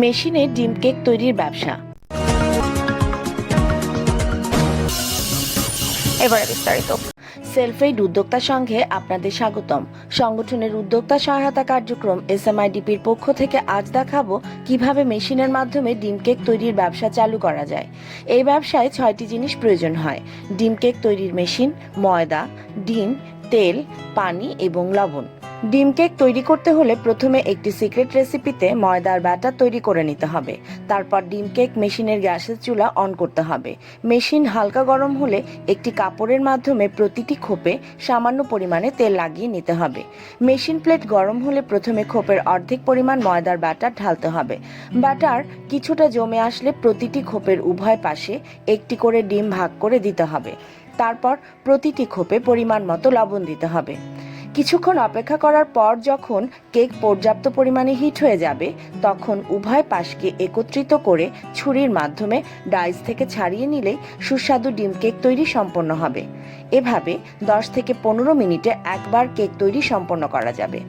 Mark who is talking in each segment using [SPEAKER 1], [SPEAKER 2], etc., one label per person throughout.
[SPEAKER 1] মেশিনে ডিম কেক তৈরির ব্যবসা।
[SPEAKER 2] এবারে বিস্তারিত।
[SPEAKER 1] সেলফএইড উদ্যোক্তা সংঘে আপনাদের স্বাগতম। সংগঠনের উদ্যোক্তা সহায়তা কার্যক্রম এসএমআইডিপির পক্ষ থেকে আজ দেখাবো কিভাবে মেশিনের মাধ্যমে ডিম কেক তৈরির ব্যবসা চালু করা যায়। এই ব্যবসায় 6টি জিনিস প্রয়োজন হয়: ডিম কেক তৈরির মেশিন, ময়দা, ডিম, তেল, পানি এবং লবণ। ডিম কেক তৈরি করতে হলে প্রথমে একটি সিক্রেট রেসিপিতে ময়দার ব্যাটার তৈরি করে নিতে হবে। তারপর ডিম কেক মেশিনের গ্যাসের চুলা অন করতে হবে। মেশিন হালকা গরম হলে একটি কাপড়ের মাধ্যমে প্রতিটি খোপে সামান্য পরিমাণে তেল লাগিয়ে নিতে হবে। মেশিন প্লেট গরম হলে প্রথমে খোপের অর্ধেক পরিমাণ ময়দার ব্যাটার ঢালতে হবে। ব্যাটার কিছুটা জমে আসলে প্রতিটি খোপের উভয় পাশে একটি করে ডিম ভাগ করে দিতে হবে। তারপর প্রতিটি খোপে পরিমাণ মতো লবণ দিতে হবে। কিছুক্ষণ অপেক্ষা করার পর যখন কেক পর্যাপ্ত পরিমাণে হিট হয়ে যাবে, তখন উভয় পাশকে একত্রিত করে ছুরির মাধ্যমে ডাইস থেকে ছাড়িয়ে নিলেই সুস্বাদু ডিম কেক তৈরি সম্পন্ন হবে। এভাবে 10 থেকে 15 মিনিটে একবার কেক তৈরি সম্পন্ন করা যাবে।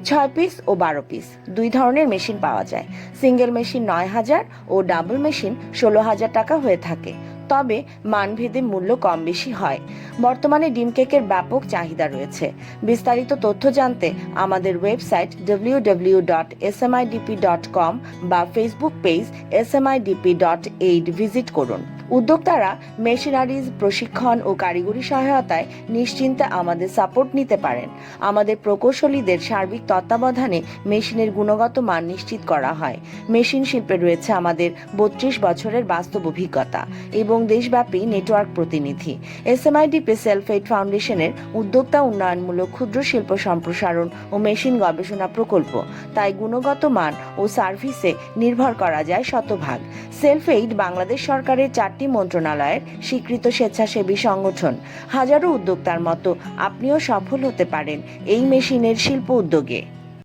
[SPEAKER 1] 6 পিস ও 12 পিস দুই ধরনের মেশিন পাওয়া যায়। Single machine 9,000 O double machine 16,000 টাকা হয়ে থাকে, তবে মানভেদে মূল্য কম বেশি হয়। বর্তমানে ডিম কেকের ব্যাপক চাহিদা রয়েছে। বিস্তারিত তথ্য জানতে আমাদের ওয়েবসাইট www.smidp.com বা ফেসবুক পেজ smidp.aid ভিজিট করুন। উদ্যোক্তারা মেশিনারিজ, প্রশিক্ষণ ও কারিগরি সহায়তায় নিশ্চিন্তে আমাদের সাপোর্ট নিতে পারেন। আমাদের প্রকৌশলীদের সার্বিক তত্ত্বাবধানে মেশিনের গুণগত মান নিশ্চিত করা হয়। মেশিন শিল্পে রয়েছে আমাদের 32 বছরের বাস্তব অভিজ্ঞতা এবং দেশব্যাপী নেটওয়ার্ক প্রতিনিধি। এসএমআইডিপি সেলফএইড ফাউন্ডেশনের উদ্যোক্তা উন্নয়নমূলক ক্ষুদ্র শিল্প সম্প্রসারণ ও মেশিন গবেষণা প্রকল্প, তাই গুণগত মান ও সার্ভিসে নির্ভর করা যায় শতভাগ। সেলফএইড বাংলাদেশ সরকারের 4টি মন্ত্রণালয়ের স্বীকৃত স্বেচ্ছাসেবী সংগঠন। হাজারো উদ্যোক্তার মতো আপনিও সফল হতে পারেন এই মেশিনের শিল্প উদ্যোগে।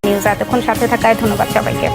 [SPEAKER 2] নিউজ এতক্ষণ সাথে থাকায় ধন্যবাদ সবাইকে।